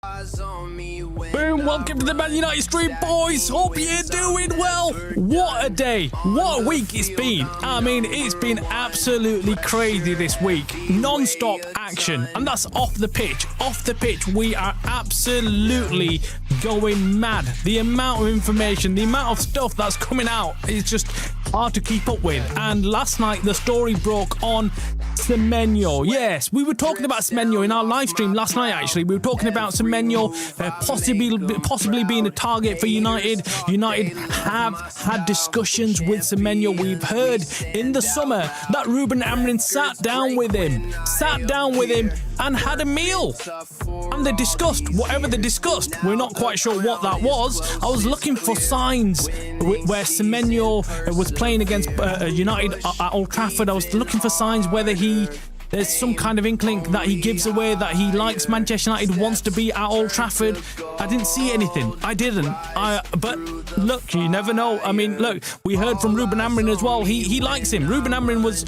Boom, welcome to the Man United stream, boys. Hope you're doing well. What a day, what a week it's been. I mean, it's been absolutely crazy this week. Non-stop action, and that's off the pitch. Off the pitch, we are absolutely going mad. The amount of information, the amount of stuff that's coming out is just hard to keep up with. And last night, the story broke on Semenyo. Yes, we were talking about Semenyo in our live stream last night, actually. We were talking about Semenyo possibly being a target for United. United have had discussions with Semenyo. We've heard in the summer that Ruben Amorim sat down with him and had a meal. And they discussed whatever they discussed. We're not quite sure what that was. I was looking for signs where Semenyo was playing against United at Old Trafford. I was looking for signs whether there's some kind of inkling that he gives away that he likes Manchester United, wants to be at Old Trafford. I didn't see anything. I didn't. But look, you never know. I mean, look, we heard from Ruben Amorim as well. He likes him. Ruben Amorim was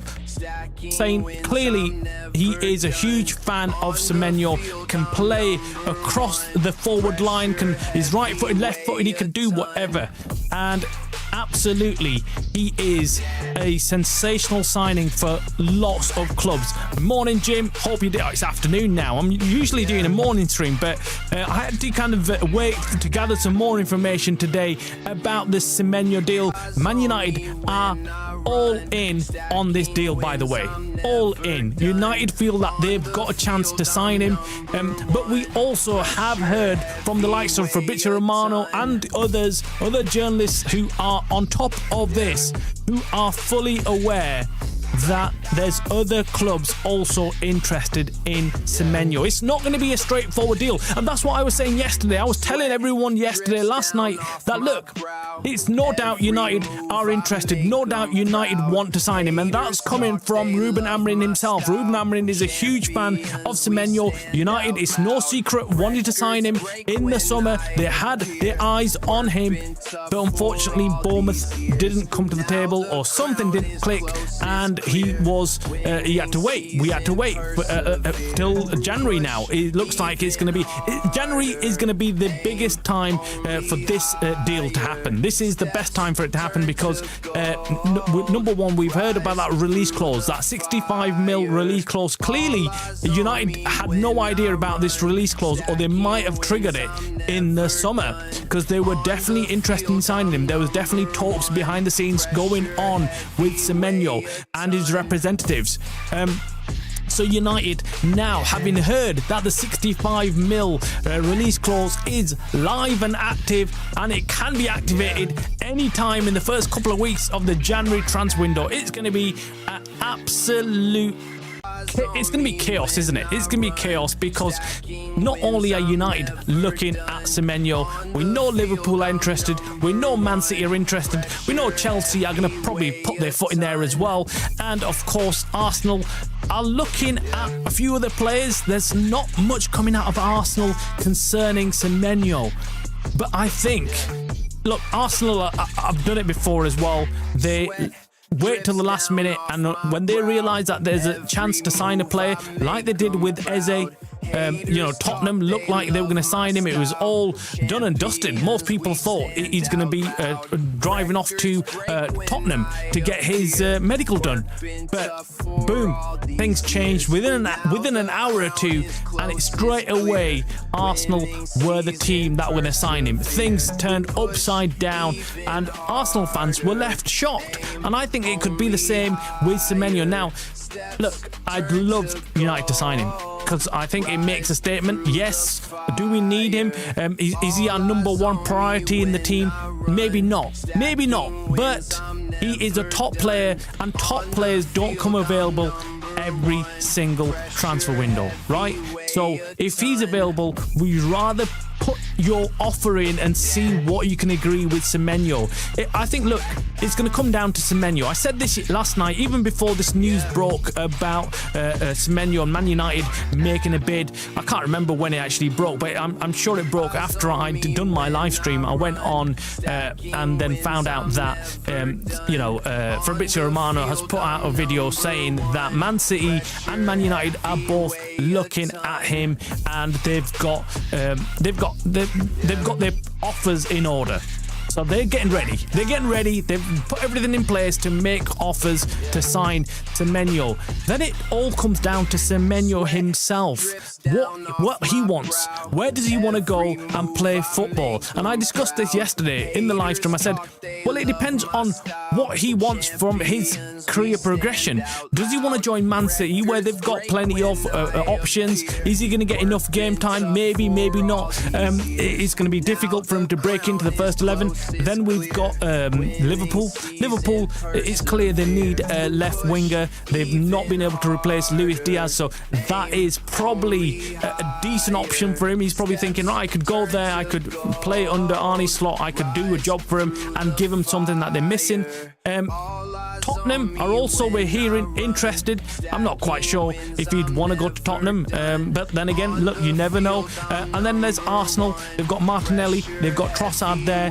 saying clearly he is a huge fan of Semenyo, can play across the forward line, is right-footed, left-footed, he can do whatever. And absolutely, he is a sensational signing for lots of clubs. Morning, Jim. Hope you did. It's afternoon now. I'm usually doing a morning stream, but I had to kind of wait to gather some more information today about this Semenyo deal. Man United are all in on this deal, by the way. All in. United feel that they've got a chance to sign him, but we also have heard from the likes of Fabrizio Romano and other journalists who are on top of this, who are fully aware that there's other clubs also interested in Semenyo. It's not going to be a straightforward deal, and that's what I was saying yesterday. I was telling everyone last night that look, it's no doubt United are interested, no doubt United want to sign him, and that's coming from Ruben Amorim himself. Ruben Amorim is a huge fan of Semenyo. United, it's no secret, wanted to sign him in the summer. They had their eyes on him, but unfortunately Bournemouth didn't come to the table, or something didn't click, and he had to wait. We had to wait till January now. It looks like January is going to be the biggest time for this deal to happen. This is the best time for it to happen because number one, we've heard about that release clause, that 65 mil release clause. Clearly, United had no idea about this release clause, or they might have triggered it in the summer, because they were definitely interested in signing him. There was definitely talks behind the scenes going on with Semenyo and his representatives. So United, now having heard that the 65 mil release clause is live and active, and it can be activated anytime in the first couple of weeks of the January transfer window, it's going to be an absolute... It's going to be chaos, isn't it? It's going to be chaos, because not only are United looking at Semenyo, we know Liverpool are interested, we know Man City are interested, we know Chelsea are going to probably put their foot in there as well, and of course Arsenal are looking at a few other players. There's not much coming out of Arsenal concerning Semenyo, but I think, look, Arsenal have done it before as well. They wait till the last minute, and when they realise that there's a chance to sign a player, like they did with Eze, Tottenham looked like they were going to sign him. It was all done and dusted. Most people thought he's going to be driving off to Tottenham to get his medical done. But boom, things changed within an hour or two, and it's straight away Arsenal were the team that were going to sign him. Things turned upside down, and Arsenal fans were left shocked. And I think it could be the same with Semenyo. Now, look, I'd love United to sign him, because I think it makes a statement. Yes, do we need him? Is he our number one priority in the team? Maybe not, but he is a top player, and top players don't come available every single transfer window, right? So if he's available, we'd rather put your offer in and see what you can agree with Semenyo. I think, look, it's going to come down to Semenyo. I said this last night, even before this news broke about Semenyo and Man United making a bid. I can't remember when it actually broke, but I'm sure it broke after I'd done my live stream. I went on and then found out that, Fabrizio Romano has put out a video saying that Man City and Man United are both looking at him, and they've got their offers in order. So they're getting ready. They've put everything in place to make offers to sign Semenyo. Then it all comes down to Semenyo himself. What he wants. Where does he want to go and play football? And I discussed this yesterday in the live stream. I said, well, it depends on what he wants from his career progression. Does he want to join Man City, where they've got plenty of options? Is he going to get enough game time? Maybe, maybe not. It's going to be difficult for him to break into the first 11. Then we've got Liverpool. Liverpool, it's clear they need a left winger. They've not been able to replace Luis Diaz, so that is probably a decent option for him. He's probably thinking, right, I could go there, I could play under Arnie's slot, I could do a job for him and give him something that they're missing. Tottenham are also, we're hearing, interested. I'm not quite sure if he'd want to go to Tottenham, but then again, look, you never know. And then there's Arsenal. They've got Martinelli, they've got Trossard there.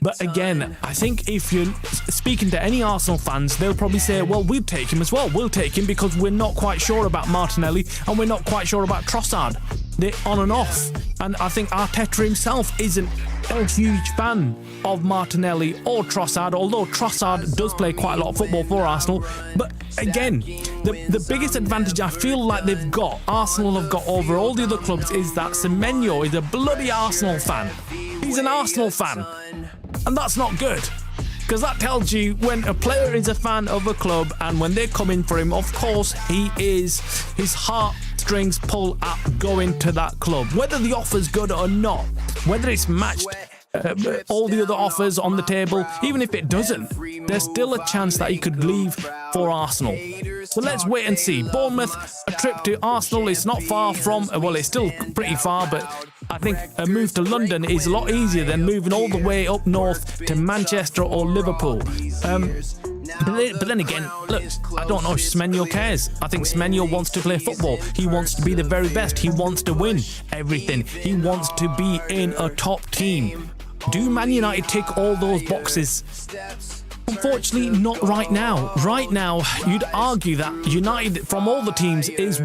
But again, I think if you're speaking to any Arsenal fans, they'll probably say, well, we'll take him as well. We'll take him because we're not quite sure about Martinelli and we're not quite sure about Trossard. They're on and off. And I think Arteta himself isn't a huge fan of Martinelli or Trossard, although Trossard does play quite a lot of football for Arsenal. But again, the biggest advantage I feel like Arsenal have got over all the other clubs, is that Semenyo is a bloody Arsenal fan. He's an Arsenal fan. And that's not good, because that tells you when a player is a fan of a club and when they're coming for him, of course, his heartstrings pull at going to that club. Whether the offer's good or not, whether it's matched all the other offers on the table, even if it doesn't, there's still a chance that he could leave for Arsenal. So let's wait and see. Bournemouth, a trip to Arsenal is not far from, well, it's still pretty far, but I think a move to London is a lot easier than moving all the way up north to Manchester or Liverpool. But then again, look, I don't know if Semenyo cares. I think Semenyo wants to play football. He wants to be the very best. He wants to win everything. He wants to be in a top team. Do Man United tick all those boxes? Unfortunately, not right now. Right now, you'd argue that United, from all the teams, is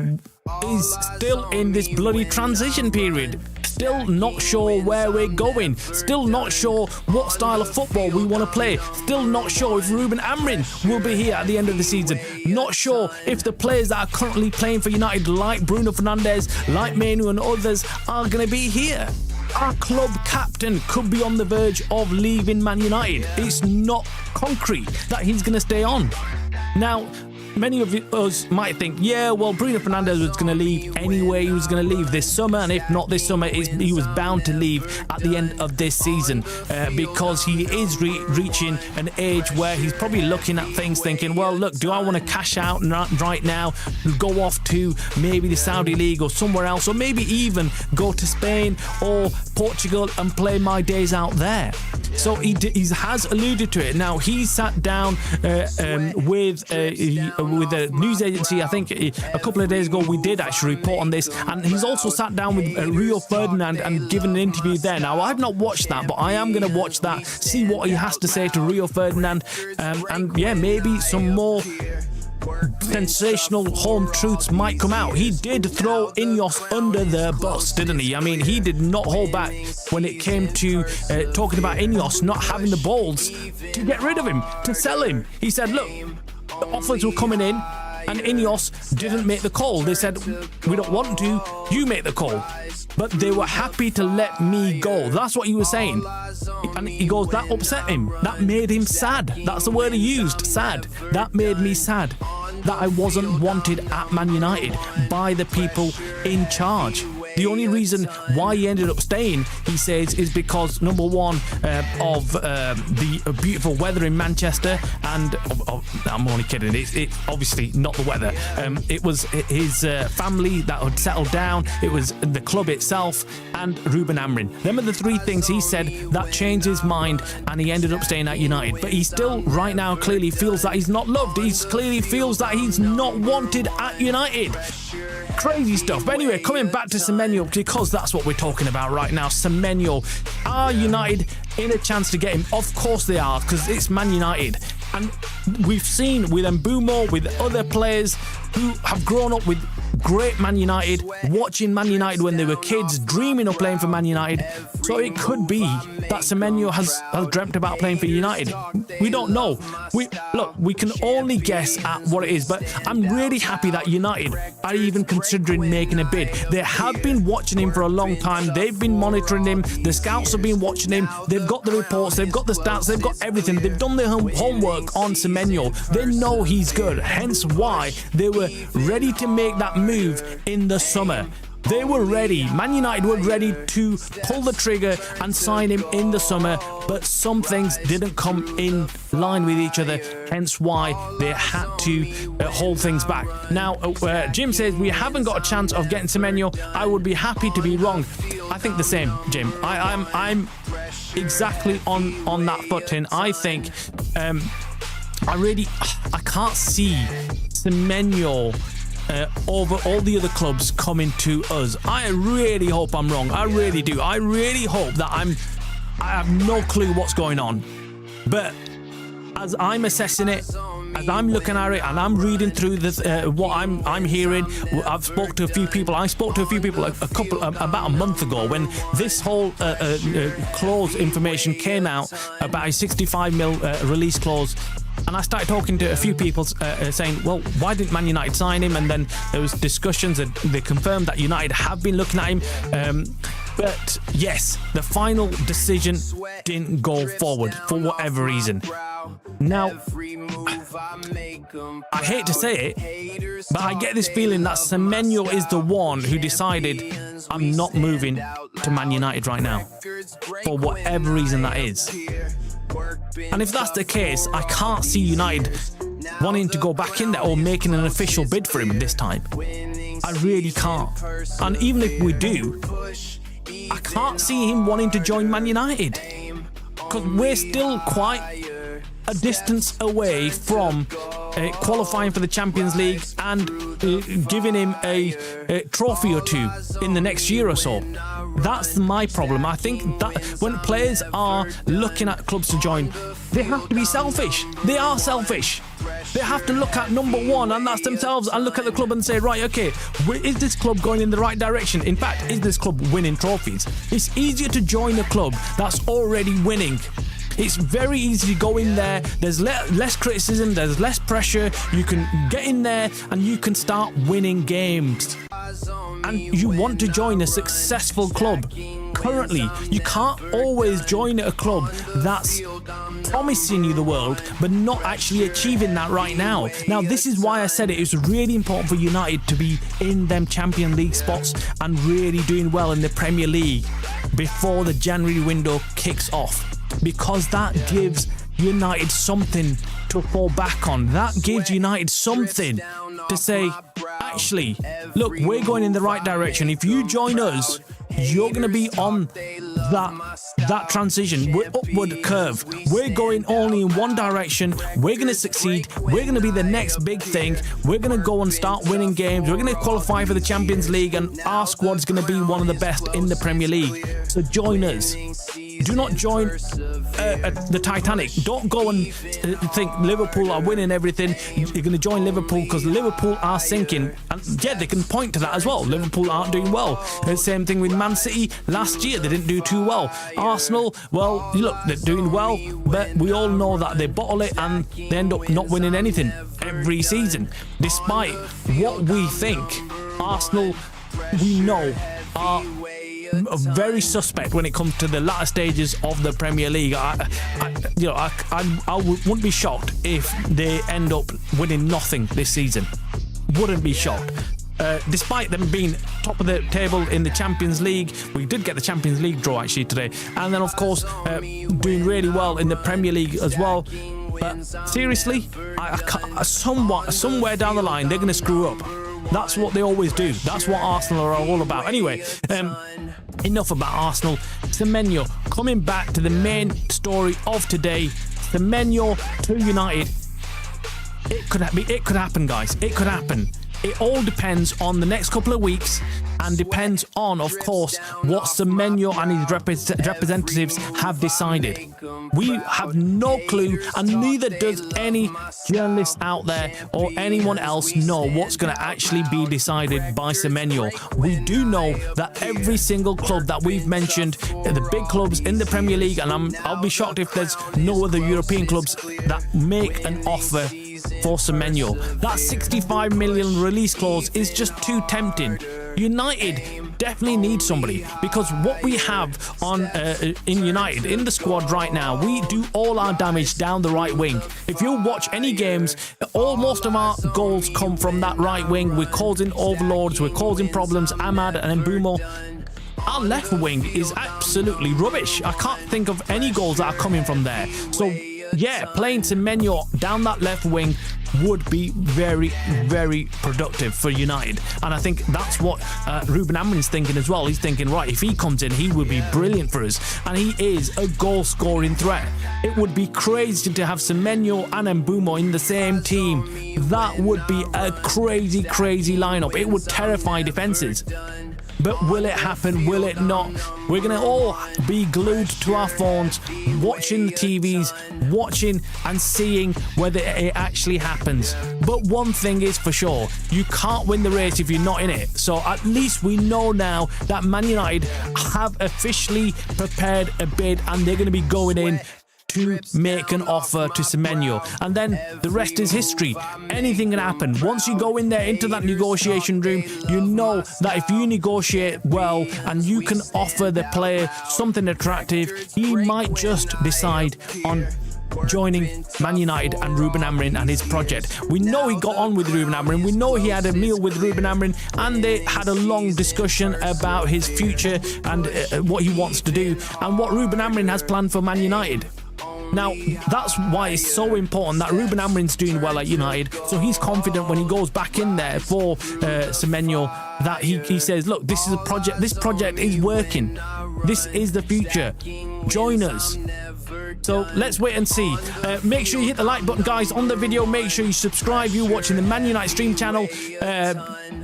still in this bloody transition period. Still not sure where we're going. Still not sure what style of football we want to play. Still not sure if Ruben Amorim will be here at the end of the season. Not sure if the players that are currently playing for United, like Bruno Fernandes, like Manu and others, are going to be here. Our club captain could be on the verge of leaving Man United. It's not concrete that he's going to stay on. Now, many of us might think, yeah, well, Bruno Fernandes was going to leave anyway. He was going to leave this summer, and if not this summer, he was bound to leave at the end of this season because he is reaching an age where he's probably looking at things thinking, well, look, do I want to cash out right now, go off to maybe the Saudi League or somewhere else, or maybe even go to Spain or Portugal and play my days out there? So he has alluded to it. Now, he sat down with a news agency, I think a couple of days ago. We did actually report on this, and he's also sat down with Rio Ferdinand and given an interview there. Now, I've not watched that, but I am going to watch that, see what he has to say to Rio Ferdinand, and yeah, maybe some more sensational home truths might come out. He did throw Ineos under the bus, didn't he? I mean, he did not hold back when it came to talking about Ineos not having the balls to get rid of him, to sell him. He said, look, the offers were coming in and Ineos didn't make the call. They said, we don't want to, you make the call. But they were happy to let me go. That's what he was saying. And he goes, that upset him. That made him sad. That's the word he used, sad. That made me sad that I wasn't wanted at Man United by the people in charge. The only reason why he ended up staying, he says, is because number one of the beautiful weather in Manchester, and I'm only kidding. It's obviously not the weather. It was his family that had settled down. It was the club itself and Ruben Amorim. Them are the three things he said that changed his mind, and he ended up staying at United. But he still, right now, clearly feels that he's not loved. He clearly feels that he's not wanted at United. Crazy stuff. But anyway, coming back to Semenyo, because that's what we're talking about right now. Semenyo, are United in a chance to get him? Of course they are, because it's Man United. And we've seen with Mbeumo, with other players who have grown up with great Man United, watching Man United when they were kids, dreaming of playing for Man United. So it could be that Semenyo has dreamt about playing for United. We don't know. We can only guess at what it is, but I'm really happy that United are even considering making a bid. They have been watching him for a long time. They've been monitoring him. The scouts have been watching him. They've got the reports. They've got the stats. They've got everything. They've done their homework on Semenyo. They know he's good. Hence why they were ready to make that move in the summer. They were ready. Man United were ready to pull the trigger and sign him in the summer, but some things didn't come in line with each other, hence why they had to hold things back. Now, Jim says we haven't got a chance of getting Semenyo. I would be happy to be wrong. I think the same, Jim. I'm exactly on that footing. I think I can't see Semenyo over all the other clubs coming to us. I really hope I'm wrong. I really do. I really hope that I have no clue what's going on. But as I'm assessing it, as I'm looking at it, and I'm reading through this, what I'm hearing, I spoke to a few people about a month ago when this whole clause information came out about a 65 mil release clause. And I started talking to a few people saying, well, why didn't Man United sign him? And then there was discussions and they confirmed that United have been looking at him. But yes, the final decision didn't go forward for whatever reason. Now, I hate to say it, but I get this feeling that Semenyo is the one who decided, I'm not moving to Man United right now, for whatever reason that is. And if that's the case, I can't see United wanting to go back in there or making an official bid for him this time. I really can't. And even if we do, I can't see him wanting to join Man United, because we're still quite a distance away from qualifying for the Champions League and giving him a trophy or two in the next year or so. That's my problem. I think that when players are looking at clubs to join, they have to be selfish. They are selfish. They have to look at number one, and that's themselves, and look at the club and say, right, okay, is this club going in the right direction? In fact, is this club winning trophies? It's easier to join a club that's already winning. It's very easy to go in there. There's less criticism. There's less pressure. You can get in there and you can start winning games. And you want to join a successful club. Currently, you can't always join a club that's promising you the world, but not actually achieving that right now. Now, this is why I said it was really important for United to be in them Champions League spots and really doing well in the Premier League before the January window kicks off. Because that gives United something to fall back on. That gives United something to say, actually, look, we're going in the right direction. If you join us, you're going to be on that transition, upward curve. We're going only in one direction. We're going to succeed. We're going to be the next big thing. We're going to go and start winning games. We're going to qualify for the Champions League, and our squad's going to be one of the best in the Premier League. So join us. Do not join the Titanic. Don't go and think Liverpool are winning everything. You're going to join Liverpool because Liverpool are sinking. And yeah, they can point to that as well. Liverpool aren't doing well. The same thing with Man City. Last year, they didn't do too well. Arsenal, well, look, they're doing well, but we all know that they bottle it and they end up not winning anything every season. Despite what we think, Arsenal, we know, are very suspect when it comes to the latter stages of the Premier League. I wouldn't be shocked if they end up winning nothing this season. Wouldn't be shocked. Despite them being top of the table in the Champions League. We did get the Champions League draw actually today, and then of course doing really well in the Premier League as well. But seriously, somewhere down the line they're going to screw up. That's what they always do. That's what Arsenal are all about. Anyway, enough about Arsenal. Semenyo coming back to the main story of today. Semenyo to United. It could happen, guys. It could happen. It all depends on the next couple of weeks, and depends on, of course, what Semenyo and his representatives have decided. We have no clue, and neither does any journalist out there or anyone else know what's going to actually be decided by Semenyo. We do know that every single club that we've mentioned, the big clubs in the Premier League, and I'll be shocked if there's no other European clubs that make an offer for Semenyo. That 65 million release clause is just too tempting. United definitely need somebody, because what we have on in United, in the squad right now, we do all our damage down the right wing. If you watch any games, most of our goals come from that right wing. We're causing overloads, we're causing problems. Ahmad and Mbeumo. Our left wing is absolutely rubbish. I can't think of any goals that are coming from there. So yeah, playing Semenyo down that left wing would be very, very productive for United. And I think that's what Ruben Amorim's thinking as well. He's thinking, right, if he comes in, he would be brilliant for us. And he is a goal-scoring threat. It would be crazy to have Semenyo and Mbeumo in the same team. That would be a crazy, crazy lineup. It would terrify defences. But will it happen? Will it not? We're going to all be glued to our phones, watching the TVs, watching and seeing whether it actually happens. But one thing is for sure, you can't win the race if you're not in it. So at least we know now that Man United have officially prepared a bid, and they're going to be going in to make an offer to Semenyo. And then the rest is history. Anything can happen. Once you go in there into that negotiation room, you know that if you negotiate well and you can offer the player something attractive, he might just decide on joining Man United and Ruben Amorim and his project. We know he got on with Ruben Amorim. We know he had a meal with Ruben Amorim, and they had a long discussion about his future and what he wants to do and what Ruben Amorim has planned for Man United. Now, that's why it's so important that Ruben Amorim's doing well at United, so he's confident when he goes back in there for Semenyo that he says, look, this is a project, this project is working, this is the future, join us. So let's wait and see. Make sure you hit the like button, guys, on the video. Make sure you subscribe. You're watching the Man United stream channel.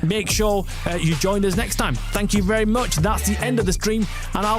Make sure you join us next time. Thank you very much. That's the end of the stream, and I'll